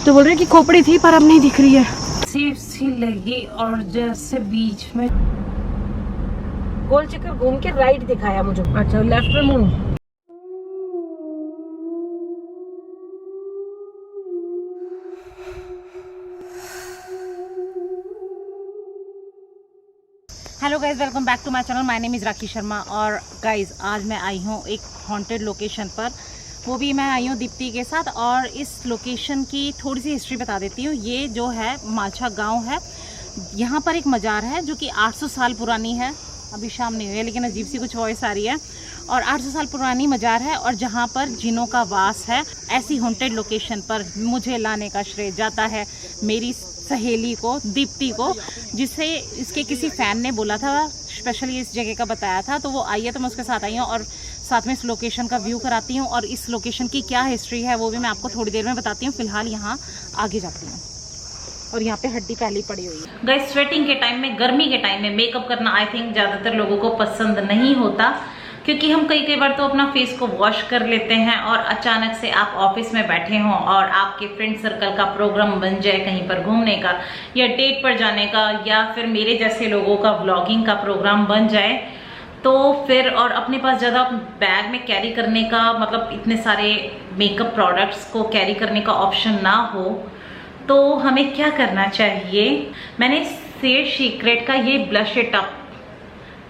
तो बोल रहे कि खोपड़ी थी पर अब नहीं दिख रही है। सी लगी और जैसे बीच में गोल चक्कर घूम के राइट दिखाया मुझे। अच्छा लेफ्ट में मुड़। Hello guys, welcome back to my channel. My name is Rakhi Sharma. और गाइज आज मैं आई हूँ एक हॉन्टेड लोकेशन पर, वो भी मैं आई हूँ दीप्ति के साथ। और इस लोकेशन की थोड़ी सी हिस्ट्री बता देती हूँ। ये जो है माछा गांव है। यहाँ पर एक मज़ार है जो कि 800 साल पुरानी है। अभी शाम नहीं हुई है लेकिन अजीब सी कुछ वॉइस आ रही है। और 800 साल पुरानी मज़ार है और जहाँ पर जिनों का वास है। ऐसी हॉन्टेड लोकेशन पर मुझे लाने का श्रेय जाता है मेरी सहेली को, दीप्ति को, जिसे इसके किसी फ़ैन ने बोला था, स्पेशली इस जगह का बताया था। तो वो आई है तो मैं उसके साथ आई हूँ और साथ में इस लोकेशन का व्यू कराती हूँ। और इस लोकेशन की क्या हिस्ट्री है वो भी मैं आपको थोड़ी देर में बताती हूँ। फिलहाल यहाँ आगे जाती हूँ। और यहाँ पे हड्डी पहले पड़ी हुई है। गाइस, स्वेटिंग के टाइम में, गर्मी के टाइम में मेकअप करना आई थिंक ज़्यादातर लोगों को पसंद नहीं होता, क्योंकि हम कई बार तो अपना फेस को वॉश कर लेते हैं और अचानक से आप ऑफिस में बैठे हों और आपके फ्रेंड सर्कल का प्रोग्राम बन जाए कहीं पर घूमने का या डेट पर जाने का, या फिर मेरे जैसे लोगों का व्लॉगिंग का प्रोग्राम बन जाए, तो फिर और अपने पास ज़्यादा बैग में कैरी करने का, मतलब इतने सारे मेकअप प्रोडक्ट्स को कैरी करने का ऑप्शन ना हो, तो हमें क्या करना चाहिए। मैंने सेड सीक्रेट का ये ब्लश टप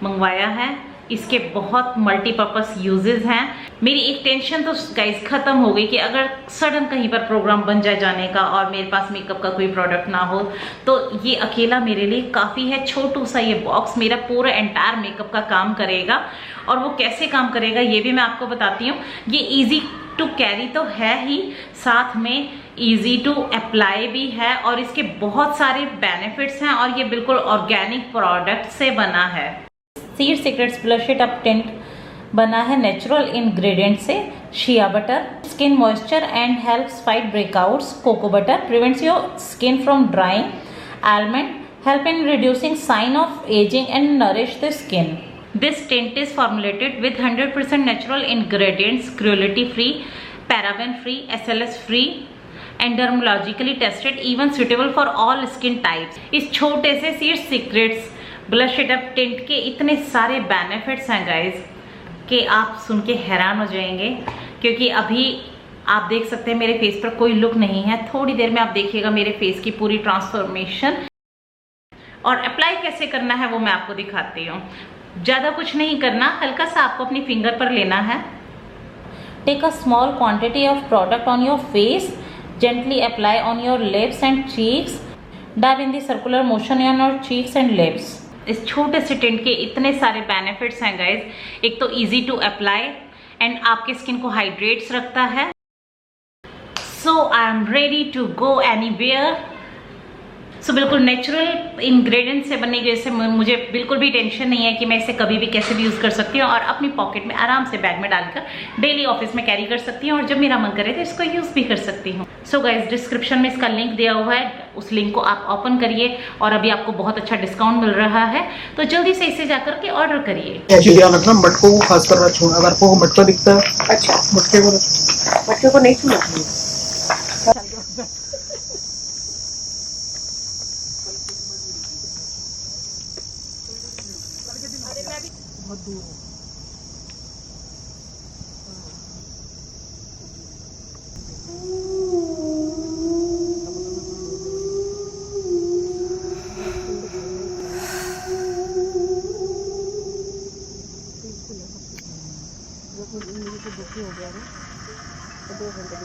मंगवाया है। इसके बहुत मल्टीपर्पज़ यूजेस हैं। मेरी एक टेंशन तो गाइस ख़त्म हो गई कि अगर सडन कहीं पर प्रोग्राम बन जाने का और मेरे पास मेकअप का कोई प्रोडक्ट ना हो, तो ये अकेला मेरे लिए काफ़ी है। छोटू सा ये बॉक्स मेरा पूरा एंटायर मेकअप का काम करेगा। और वो कैसे काम करेगा ये भी मैं आपको बताती हूँ। ये ईजी टू कैरी तो है ही, साथ में ईजी टू अप्लाई भी है और इसके बहुत सारे बेनिफिट्स हैं। और ये बिल्कुल ऑर्गेनिक प्रोडक्ट से बना है। Seed secrets blush it up tint बना है नेचुरल इंग्रेडिएंट से। Shea butter, skin moisture and helps fight breakouts. Cocoa butter prevents your skin from drying. Almond help in reducing sign of ageing and nourish the skin. This tint is formulated with 100% natural ingredients, cruelty free, paraben free, SLS free and dermatologically tested, even suitable for all skin types. इस छोटे से seed secrets blush it up tint के इतने सारे benefits हैं guys कि आप सुन के हैरान हो जाएंगे। क्योंकि अभी आप देख सकते हैं मेरे फेस पर कोई लुक नहीं है। थोड़ी देर में आप देखिएगा मेरे फेस की पूरी ट्रांसफॉर्मेशन। और अप्लाई कैसे करना है वो मैं आपको दिखाती हूँ। ज़्यादा कुछ नहीं करना, हल्का सा आपको अपनी फिंगर पर लेना है। Take a small quantity of product on your face, gently apply on your lips and cheeks, dab in the circular motion on your cheeks and lips. इस छोटे से टिंट के इतने सारे बेनिफिट्स हैं गाइज। एक तो इजी टू अप्लाई एंड आपके स्किन को हाइड्रेट्स रखता है। So I am ready to go anywhere. So बिल्कुल नेचुरल इंग्रेडिएंट से बनने की वजह से मुझे बिल्कुल भी टेंशन नहीं है कि मैं इसे कभी भी कैसे भी यूज़ कर सकती हूँ और अपनी पॉकेट में आराम से बैग में डालकर डेली ऑफिस में कैरी कर सकती हूँ और जब मेरा मन करे तो इसको यूज़ भी कर सकती हूँ। सो गाइज, डिस्क्रिप्शन में इसका लिंक दिया हुआ है, उस लिंक को आप ओपन करिए और अभी आपको बहुत अच्छा डिस्काउंट मिल रहा है, तो जल्दी से इसे जाकर के ऑर्डर करिए। ध्यान रखना, मटकों को खास कर छूना। अगर आपको मटका दिखता है, अच्छा मटके को नहीं छूना।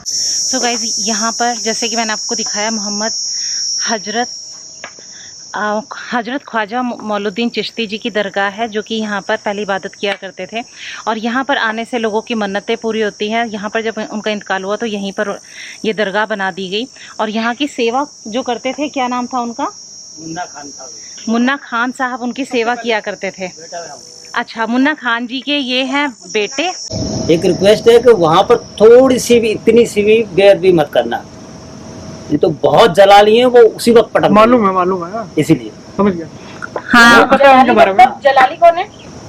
सो गाइज, यहाँ पर जैसे कि मैंने आपको दिखाया, मोहम्मद हजरत ख्वाजा मौलुद्दीन चिश्ती जी की दरगाह है, जो कि यहाँ पर पहले इबादत किया करते थे। और यहाँ पर आने से लोगों की मन्नतें पूरी होती हैं। यहाँ पर जब उनका इंतकाल हुआ तो यहीं पर ये दरगाह बना दी गई। और यहाँ की सेवा जो करते थे, क्या नाम था उनका? मुन्ना खान साहब उनकी सेवा किया करते थे। अच्छा, मुन्ना खान जी के ये हैं बेटे। एक रिक्वेस्ट है कि वहाँ पर थोड़ी सी भी, इतनी सी भी बेयर भी मत करना। ये तो बहुत जलाली है, वो उसी वक्त पटक। मालूम है इसीलिए समझ गया। हाँ, पता है उनके बारे में। जलाली कौन है?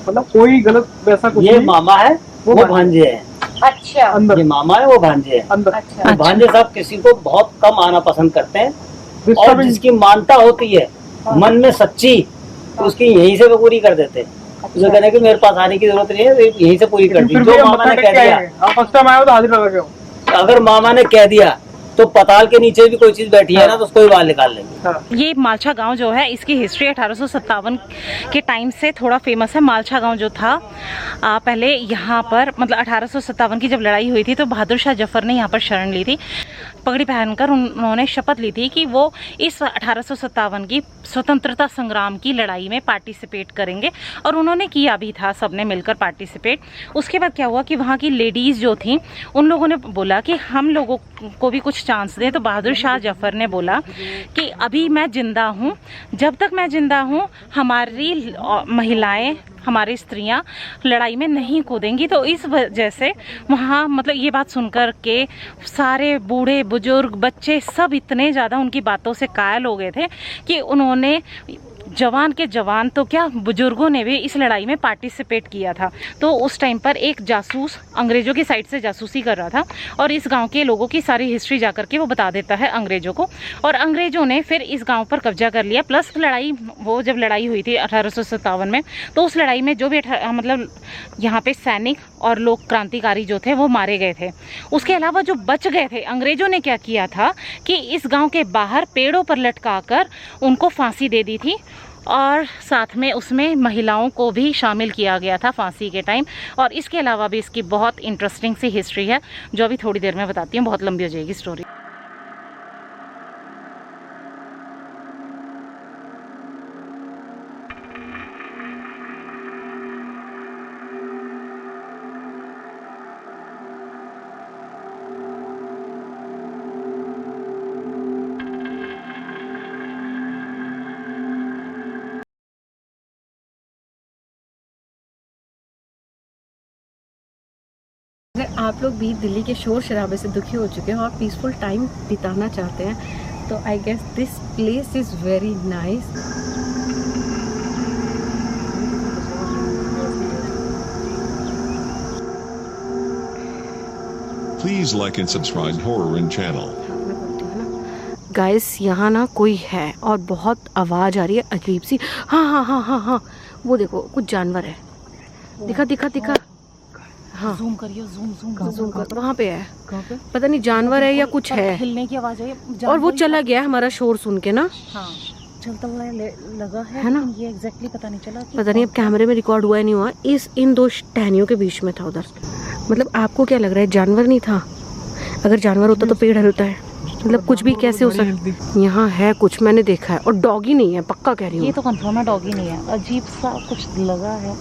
मतलब कोई गलत वैसा कुछ ये मामा है, वो भांजे है। अच्छा अंदर ये मामा है, वो भांजे है। अंदर अच्छा तो भांजे साहब किसी को बहुत कम आना पसंद करते हैं, और डिस्टर्बिंग जिसकी मानता होती है मन में सच्ची, तो उसकी यहीं से वो पूरी कर देते हैं। उसे कहने की मेरे पास आने की जरूरत नहीं है, तो यहीं से पूरी कर दी। फिर भी जो हम मामा मत्था ने टेक कह के दिया, आए हैं। फर्स्ट टाइम आया हो तो हाजिर लगा के आओ। अगर मामा ने कह दिया तो पताल के नीचे भी कोई चीज बैठी है ना, तो उसको भी बाहर निकाल लेंगे। हाँ। ये मालछा गांव जो है, इसकी हिस्ट्री 1857 के टाइम से थोड़ा फेमस है। मालछा गांव जो था पहले यहाँ पर, मतलब 1857 की जब लड़ाई हुई थी तो बहादुर शाह जफर ने यहाँ पर शरण ली थी। पगड़ी पहनकर उन्होंने शपथ ली थी कि वो इस 1857 की स्वतंत्रता संग्राम की लड़ाई में पार्टिसिपेट करेंगे, और उन्होंने किया भी था, सबने मिलकर पार्टिसिपेट। उसके बाद क्या हुआ कि वहाँ की लेडीज़ जो थी उन लोगों ने बोला कि हम लोगों को भी कुछ चांस दें। तो बहादुर शाह जफर ने बोला कि अभी मैं जिंदा हूँ, जब तक मैं जिंदा हूँ हमारी महिलाएं, हमारी स्त्रियां लड़ाई में नहीं कूदेंगी। तो इस वजह से वहाँ, मतलब ये बात सुनकर के सारे बूढ़े बुजुर्ग बच्चे सब इतने ज़्यादा उनकी बातों से कायल हो गए थे कि उन्होंने जवान के जवान तो क्या, बुजुर्गों ने भी इस लड़ाई में पार्टिसिपेट किया था। तो उस टाइम पर एक जासूस अंग्रेज़ों की साइड से जासूसी कर रहा था, और इस गांव के लोगों की सारी हिस्ट्री जाकर के वो बता देता है अंग्रेज़ों को, और अंग्रेज़ों ने फिर इस गांव पर कब्जा कर लिया। प्लस लड़ाई, वो जब लड़ाई हुई थी 1857 में, तो उस लड़ाई में जो भी मतलब यहाँ पे सैनिक और लोग क्रांतिकारी जो थे वो मारे गए थे। उसके अलावा जो बच गए थे, अंग्रेज़ों ने क्या किया था कि इस गाँव के बाहर पेड़ों पर लटका कर उनको फांसी दे दी थी, और साथ में उसमें महिलाओं को भी शामिल किया गया था फांसी के टाइम। और इसके अलावा भी इसकी बहुत इंटरेस्टिंग सी हिस्ट्री है, जो अभी थोड़ी देर में बताती हूँ, बहुत लंबी हो जाएगी स्टोरी। अगर आप लोग भी दिल्ली के शोर शराबे से दुखी हो चुके हैं और पीसफुल टाइम बिताना चाहते हैं, तो I guess this place is very nice. Please like and subscribe Horror in channel. Guys यहाँ ना कोई है और बहुत आवाज़ आ रही है अजीब सी। हाँ हाँ हाँ हाँ हाँ, वो देखो कुछ जानवर है, दिखा दिखा दिखा। हाँ जूम करिए, जूम जूम कर, वहाँ पे है, पता नहीं जानवर है या कुछ है, हिलने की आवाज़ है, और वो चला गया हमारा शोर सुन के ना। हाँ, चलता हुआ लगा है ना? ये एग्जैक्टली पता नहीं चला कि पता नहीं अब कैमरे में रिकॉर्ड हुआ है नहीं हुआ। इन दो टहनियों के बीच में था उधर। मतलब आपको क्या लग रहा है जानवर नहीं था? अगर जानवर होता तो पेड़ हिलता है, मतलब कुछ भी कैसे हो सकता। यहाँ है कुछ, मैंने देखा है, और डॉगी नहीं है, पक्का कह रही हूँ। ये तो कंफर्म है डॉगी नहीं है, अजीब सा कुछ लगा है,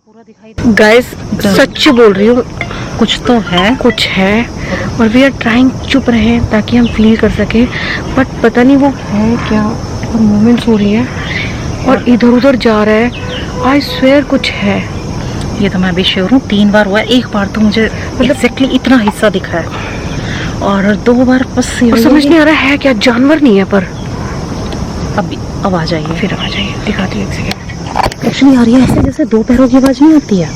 पूरा दिखाई दे। गाइस सच बोल रही हूँ, कुछ तो है, कुछ है, और वी आर ट्राइंग चुप रहे ताकि हम फील कर सके, बट पता नहीं वो है क्या। और मूवमेंट्स हो रही है और इधर उधर जा रहा है। आई स्वेयर कुछ है। ये तो मैं भी श्योर हूँ, 3 बार हुआ है। एक बार तो मुझे एग्जैक्टली इतना हिस्सा दिखा है, और 2 बार बस और समझ नहीं आ रहा है क्या, जानवर नहीं है पर। अब आ जाइए, फिर आ जाइए, दिखाती हूँ एक सेकेंड। एक्चुअली आ रही है ऐसे जैसे 2 पैरों की आवाज़ नहीं आती है।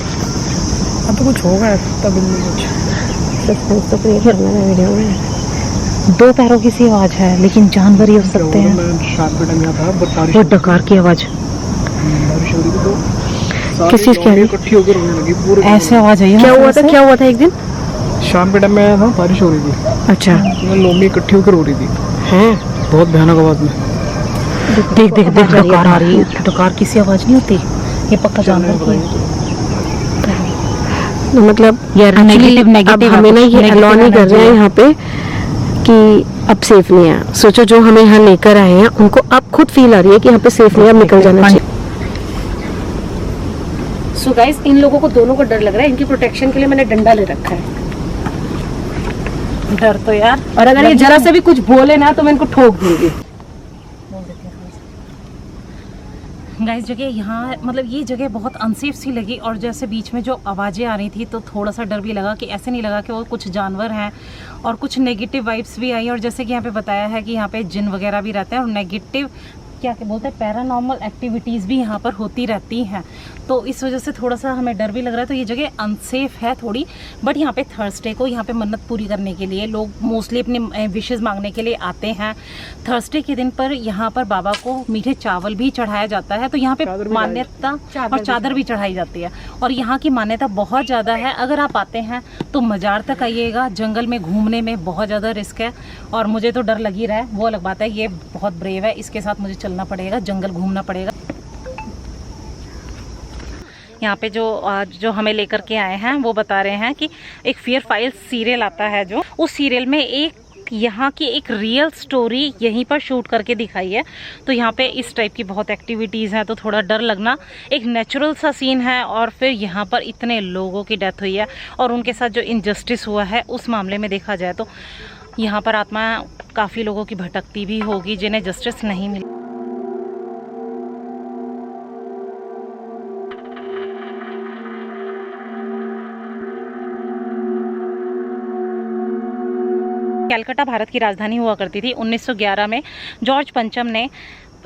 अब तो कुछ होगा तब कुछ सस्पेंस तो क्रिएट करना है वीडियो में। 2 पैरों की सी आवाज़ है, लेकिन जानवर ही हो सकते हैं। मैं शाम के टाइम यहाँ था, बट बारिश वो डकार की आवाज़, बारिश हो रही थी, तो किस चीज़ की सारी इकट्ठी होकर रोने लगी पूरे। ऐसे आवाज़ आई है। क्या हुआ था, क्या हुआ था एक दिन? शाम के टाइम में आया था, बारिश हो रही थी, अच्छा, लोमी इकट्ठी होकर रो रही थी, है बहुत भयानक आवाज में। देख देख देख, डकार आ रही है। डकार की सी आवाज़ नहीं होती, ये पक्का जानवर की है। तो मतलब यार actually अब हमें ना ये अलाउ नहीं कर रहे हैं यहाँ पे कि अब सेफ नहीं है। सोचो जो हमें यहाँ लेकर आए हैं उनको अब खुद फील आ रही है कि यहाँ पे सेफ नहीं है, अब निकल जाना चाहिए। सो गाइस, इन लोगों को दोनों को डर लग रहा है, इनकी प्रोटेक्शन के लिए मैंने डंडा ले रखा है। डर तो यार, और अगर ये जरा से भी कुछ बोले ना तो मैं इनको ठोक दूंगी। गाइस जगह यहाँ, मतलब ये जगह बहुत अनसेफ सी लगी, और जैसे बीच में जो आवाज़ें आ रही थी तो थोड़ा सा डर भी लगा कि ऐसे नहीं लगा कि वो कुछ जानवर हैं, और कुछ नेगेटिव वाइब्स भी आई। और जैसे कि यहाँ पे बताया है कि यहाँ पे जिन वगैरह भी रहते हैं, और नेगेटिव क्या बोलते हैं पैरानॉर्मल एक्टिविटीज़ भी यहाँ पर होती रहती हैं, तो इस वजह से थोड़ा सा हमें डर भी लग रहा है। तो ये जगह अनसेफ है थोड़ी, बट यहाँ पे थर्सडे को यहाँ पे मन्नत पूरी करने के लिए लोग मोस्टली अपने विशेज़ मांगने के लिए आते हैं। थर्सडे के दिन पर यहाँ पर बाबा को मीठे चावल भी चढ़ाया जाता है, तो यहाँ पे मान्यता और चादर भी चढ़ाई जाती है, और यहाँ की मान्यता बहुत ज़्यादा है। अगर आप आते हैं तो मज़ार तक आइएगा, जंगल में घूमने में बहुत ज़्यादा रिस्क है, और मुझे तो डर लग ही रहा है, वो अलग बात है। ये बहुत ब्रेव है, इसके साथ मुझे चलना पड़ेगा, जंगल घूमना पड़ेगा। यहाँ पे जो हमें लेकर के आए हैं वो बता रहे हैं कि एक फियर फाइल सीरियल आता है, जो उस सीरियल में एक यहाँ की एक रियल स्टोरी यहीं पर शूट करके दिखाई है। तो यहाँ पे इस टाइप की बहुत एक्टिविटीज़ हैं, तो थोड़ा डर लगना, एक नेचुरल सा सीन है। और फिर यहाँ पर इतने लोगों की डेथ हुई है, और उनके साथ जो इनजस्टिस हुआ है उस मामले में देखा जाए तो यहाँ पर आत्मा काफ़ी लोगों की भटकती भी होगी जिन्हें जस्टिस नहीं मिली। कलकत्ता भारत की राजधानी हुआ करती थी। 1911 में जॉर्ज पंचम ने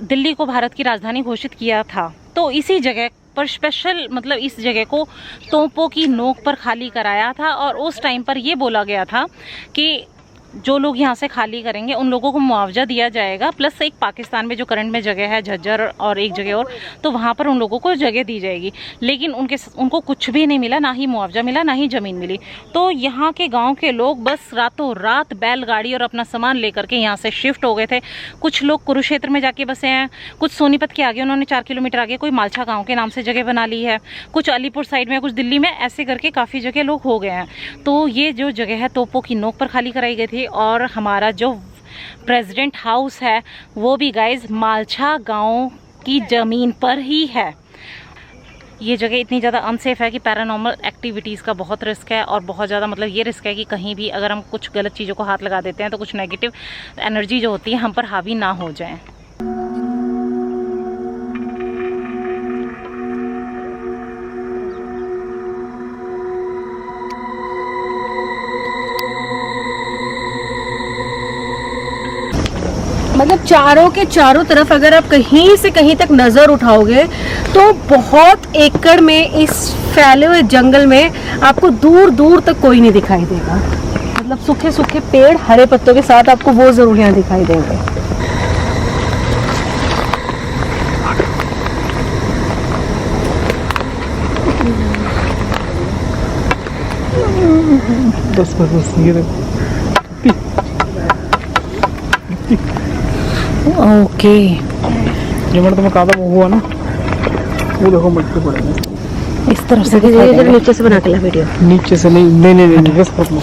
दिल्ली को भारत की राजधानी घोषित किया था। तो इसी जगह पर स्पेशल मतलब इस जगह को तोपों की नोक पर खाली कराया था, और उस टाइम पर ये बोला गया था कि जो लोग यहाँ से खाली करेंगे उन लोगों को मुआवजा दिया जाएगा, प्लस एक पाकिस्तान में जो करंट में जगह है झज्जर और एक जगह और, तो वहाँ पर उन लोगों को जगह दी जाएगी। लेकिन उनको कुछ भी नहीं मिला, ना ही मुआवजा मिला, ना ही ज़मीन मिली। तो यहाँ के गांव के लोग बस रातों रात बैलगाड़ी और अपना सामान लेकर के यहाँ से शिफ्ट हो गए थे। कुछ लोग कुरुक्षेत्र में जाके बसे हैं, कुछ सोनीपत के आगे उन्होंने 4 किलोमीटर आगे कोई मालछा गाँव के नाम से जगह बना ली है, कुछ अलीपुर साइड में, कुछ दिल्ली में, ऐसे करके काफ़ी जगह लोग हो गए हैं। तो ये जो जगह है तोपों की नोक पर खाली कराई गई थी, और हमारा जो प्रेसिडेंट हाउस है वो भी गाइज मालछा गांव की ज़मीन पर ही है। ये जगह इतनी ज़्यादा अनसेफ है कि पैरानॉर्मल एक्टिविटीज़ का बहुत रिस्क है, और बहुत ज़्यादा मतलब ये रिस्क है कि कहीं भी अगर हम कुछ गलत चीज़ों को हाथ लगा देते हैं तो कुछ नेगेटिव एनर्जी जो होती है हम पर हावी ना हो जाए। मतलब चारों के चारों तरफ अगर आप कहीं से कहीं तक नज़र उठाओगे तो बहुत एकड़ में इस फैले हुए जंगल में आपको दूर दूर तक कोई नहीं दिखाई देगा। मतलब सूखे सूखे पेड़ हरे पत्तों के साथ आपको वो जरूर यहाँ दिखाई देंगे। बस ये देखो। ओके, ये मतलब मैं कहा था वो हुआ ना, वो देखो मिट्टी पड़ेगी इस तरफ से नीचे से बना के ला वीडियो। नीचे से नहीं रिस्क मत लो,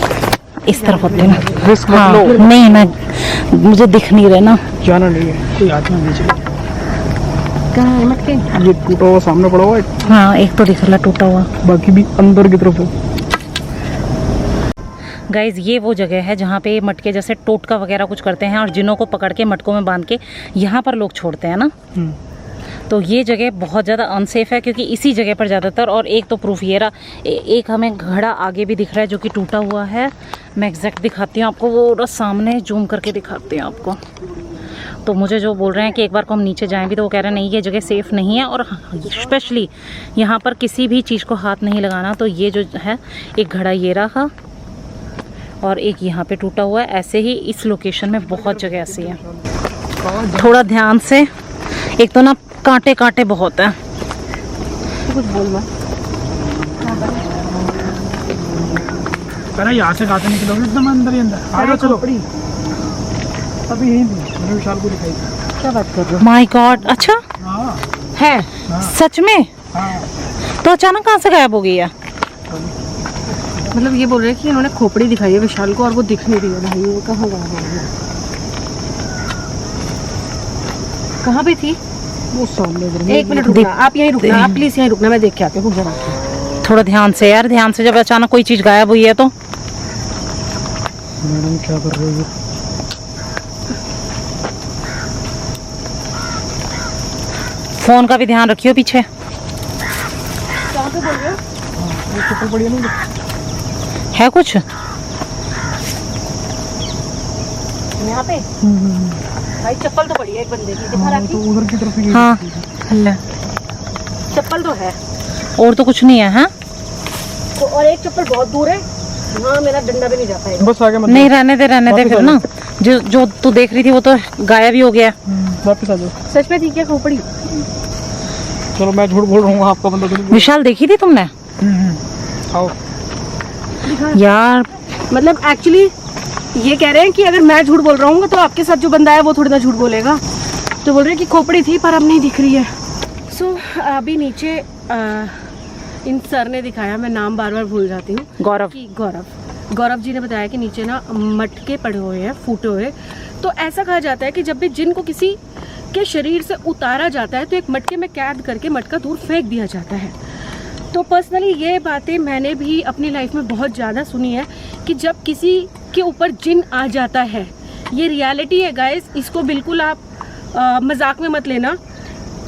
इस तरफ होते हैं ना, रिस्क मत लो। नहीं मैं मुझे दिख नहीं रहा ना, जाना नहीं है, कोई आदमी नीचे कहाँ है मटके? ये टूटा हुआ सामने पड़ा हुआ है, हाँ एक तो दिख रहा टूटा हुआ, बाकी भी अंदर की तरफ हो। गाइज ये वो जगह है जहाँ पे मटके जैसे टोटका वगैरह कुछ करते हैं, और जिनों को पकड़ के मटकों में बांध के यहाँ पर लोग छोड़ते हैं ना। तो ये जगह बहुत ज़्यादा अनसेफ है, क्योंकि इसी जगह पर ज़्यादातर, और एक तो प्रूफ ये रहा, एक हमें घड़ा आगे भी दिख रहा है जो कि टूटा हुआ है। मैं एग्जैक्ट दिखाती हूँ आपको, वो सामने जूम करके दिखाती हूँ आपको। तो मुझे जो बोल रहे हैं कि एक बार को हम नीचे जाएं भी, तो वो कह रहे हैं नहीं ये जगह सेफ़ नहीं है, और स्पेशली यहाँ पर किसी भी चीज़ को हाथ नहीं लगाना। तो ये जो है एक घड़ा ये रहा, और एक यहाँ पे टूटा हुआ है। ऐसे ही इस लोकेशन में बहुत जगह ऐसी है, थोड़ा ध्यान से। एक तो ना कांटे कांटे बहुत हैं। कुछ बोल मत। अरे यहाँ से खाते निकलोगे एकदम अंदर ही अंदर आ जाओ, चलो अभी यहीं मैंने विशाल को दिखाई थी। क्या बात कर रहे हो? माय गॉड, अच्छा हाँ है सच में? हाँ, तो अचानक कहाँ से गायब हो गई है? मतलब ये बोल रहे हैं कि इन्होंने खोपड़ी दिखाई है विशाल को और वो दिख नहीं रही है। भाई वो कहाँ गया है? कहाँ पे थी? वो सामने। एक मिनट रुकना, आप यहीं रुकना, आप प्लीज यहीं रुकना, मैं देख के आती हूँ जरा। थोड़ा ध्यान से यार, ध्यान से। जब अचानक कोई चीज गायब हुई है तो मैडम क्या कर रही है? फोन का भी ध्यान रखियो पीछे। कहाँ पे बोल रहे हो? चप्पल पड़ी है ना, है कुछ यहाँ पे? भाई चप्पल तो बढ़िया एक बंदे की दिखा तो उधर की तरफ ही हाँ चप्पल तो है और तो कुछ नहीं है। हाँ और एक चप्पल बहुत दूर है, हाँ मेरा डंडा भी नहीं जा पाएगा। बस आगे मत नहीं, रहने दे फिर ना। जो जो तू देख रही थी वो तो गायब ही हो गया। वापस आ जाओ। सच में थी क्या खोपड़ी? चलो मैं झूठ बोल रहा हूँ, आपका बंदा तो नहीं। विशाल देखी थी तुमने? आओ यार मतलब एक्चुअली ये कह रहे हैं कि अगर मैं झूठ बोल रहा हूँ तो आपके साथ जो बंदा है वो थोड़ी ना झूठ बोलेगा। तो बोल रहे हैं कि खोपड़ी थी पर अब नहीं दिख रही है। सो अभी नीचे इन सर ने दिखाया, मैं नाम बार बार भूल जाती हूँ, गौरव जी ने बताया कि नीचे ना मटके पड़े हुए हैं, फूटे हुए। तो ऐसा कहा जाता है कि जब भी जिन को किसी के शरीर से उतारा जाता है तो एक मटके में कैद करके मटका दूर फेंक दिया जाता है। तो पर्सनली ये बातें मैंने भी अपनी लाइफ में बहुत ज़्यादा सुनी है कि जब किसी के ऊपर जिन आ जाता है, ये रियलिटी है गाइस, इसको बिल्कुल आप मजाक में मत लेना।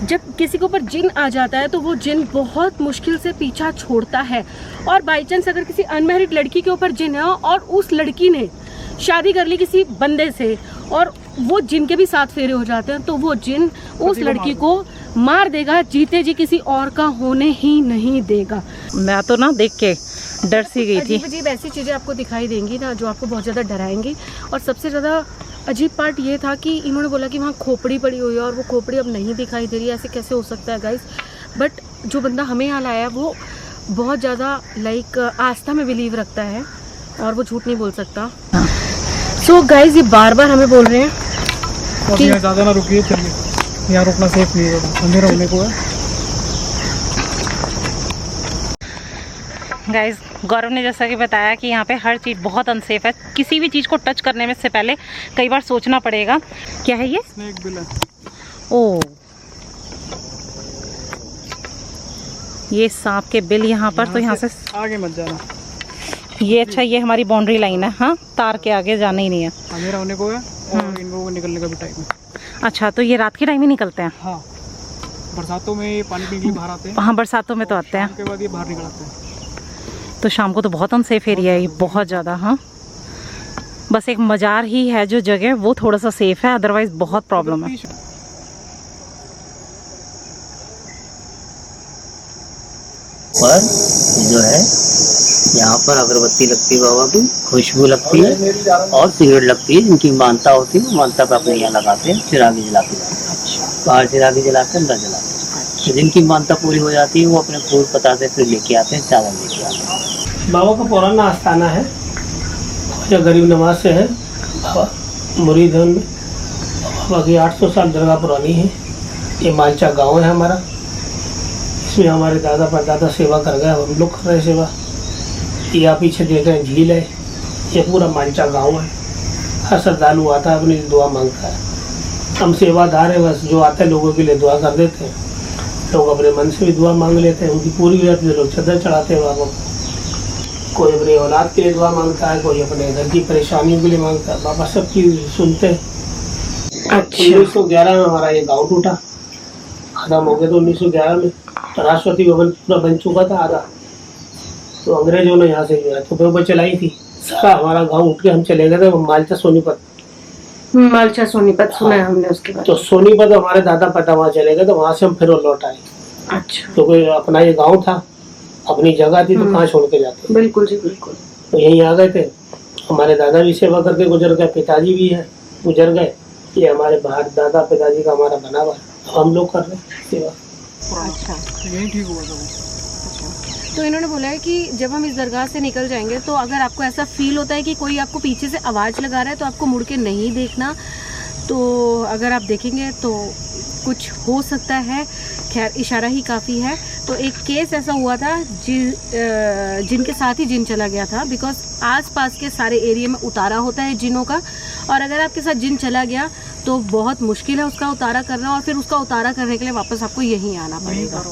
जब किसी के ऊपर जिन आ जाता है तो वो जिन बहुत मुश्किल से पीछा छोड़ता है। और बाई चांस अगर किसी अनमैरिड लड़की के ऊपर जिन है और उस लड़की ने शादी कर ली किसी बंदे से और वो जिन के भी साथ फेरे हो जाते हैं तो वो जिन उस लड़की को मार देगा, जीते जी किसी और का होने ही नहीं देगा। मैं तो ना देख के डर सी गई थी। अजीब ऐसी चीज़ें आपको दिखाई देंगी ना जो आपको बहुत ज़्यादा डराएंगी। और सबसे ज़्यादा अजीब पार्ट ये था कि इन्होंने बोला कि वहाँ खोपड़ी पड़ी हुई है और वो खोपड़ी अब नहीं दिखाई दे रही है। ऐसे कैसे हो सकता है गाइस? बट जो बंदा हमें यहाँ लाया है वो बहुत ज़्यादा लाइक आस्था में बिलीव रखता है और वो झूठ नहीं बोल सकता। सो गाइस ये बार बार हमें बोल रहे हैं कि यहाँ ज़्यादा ना रुकिए, चलिए, यहाँ रुकना सेफ नहीं है, अंधेरा होने को है। गाइज गौरव ने जैसा कि बताया कि यहाँ पे हर चीज़ बहुत अनसेफ है। किसी भी चीज़ को टच करने में से पहले कई बार सोचना पड़ेगा। क्या है ये? स्नेक बिल है। ओ, ये सांप के बिल यहाँ पर। तो यहाँ से आगे मत जाना। ये अच्छा, ये हमारी बाउंड्री लाइन है। हाँ, तार के आगे जाना ही नहीं है। अंधेरा होने को है और इन लोगों को निकलने का भी टाइम है। अच्छा, तो ये रात के टाइम ही निकलते हैं? हाँ, बरसातों में ये पानी पीने के लिए बाहर आते हैं। हाँ, बरसातों में तो आते हैं। उसके बाद ये बाहर निकल आते हैं। तो शाम को तो बहुत अनसेफ एरिया है ये, बहुत ज़्यादा। हाँ, बस एक मज़ार ही है जो जगह वो थोड़ा सा सेफ है, अदरवाइज बहुत प्रॉब्लम है। पर जो है यहाँ पर अगरबत्ती लगती है, बाबा की खुशबू लगती है और सिगरेट लगती है। जिनकी मानता होती है मानता पे अपने यहाँ लगाते हैं, चिरागी जलाते हैं। बाहर चिरागी जलाते हैं, अंदर जलाते हैं। तो जिनकी मानता पूरी हो जाती है वो अपने फूल पताते फिर लेके आते हैं, चावल लेके आते हैं। बाबा का पुराना आस्थाना है, जो गरीब नवाज से है। बाबा मुरीद है उनमें। बाबा की 800 साल दरगाह पुरानी है। ये मालचा गांव है हमारा। इसमें हमारे दादा परदादा सेवा कर गए, हम लोग कर रहे सेवा। ये आप पीछे देख रहे हैं झील है। ये पूरा मालचा गांव है। हर श्रद्धालु आता है, अपनी दुआ मांगता है। हम सेवादार हैं, बस जो आते हैं लोगों के लिए दुआ कर देते हैं। लोग अपने मन से भी दुआ मांग लेते हैं, उनकी पूरी हो जाती है। लोग चादर चढ़ाते हैं बाबा। कोई अपनी औलाद के लिए दुआ मांगता है, कोई अपने घर की परेशानियों के लिए मांगता है। बाबा सबकी सुनते हैं। 1911 में हमारा ये गांव टूटा, खत्म हो गया। तो 1911 में राष्ट्रपति भवन पूरा बन चुका था आधा। तो अंग्रेजों ने यहाँ से जो है तो चलाई थी। सारा हमारा गांव उठ के हम चले गए थे मालचा सोनीपत। मालचा सोनीपत सुना है हमने उसके बाद। तो सोनीपत हमारे दादा पता वहाँ चले गए, तो वहाँ से हम फिर लौट आए। अच्छा, क्योंकि अपना ये गांव था, अपनी जगह थी, तो कहाँ छोड़ के जाते। बिल्कुल जी बिल्कुल। तो यहीं आ गए थे। हमारे दादा भी सेवा करके गुजर गए, पिताजी भी है गुजर गए। ये हमारे बाहर दादा पिताजी का हमारा बना हुआ है, तो हम लोग कर रहे हैं सेवा। अच्छा, यही ठीक हुआ था वो। तो इन्होंने बोला है कि जब हम इस दरगाह से निकल जाएंगे तो अगर आपको ऐसा फील होता है कि कोई आपको पीछे से आवाज़ लगा रहा है तो आपको मुड़ के नहीं देखना। तो अगर आप देखेंगे तो कुछ हो सकता है, खैर इशारा ही काफ़ी है। तो एक केस ऐसा हुआ था जिनके साथ ही जिन चला गया था, बिकॉज आसपास के सारे एरिया में उतारा होता है जिनों का। और अगर आपके साथ जिन चला गया तो बहुत मुश्किल है उसका उतारा करना, और फिर उसका उतारा करने के लिए वापस आपको यहीं आना पड़ेगा।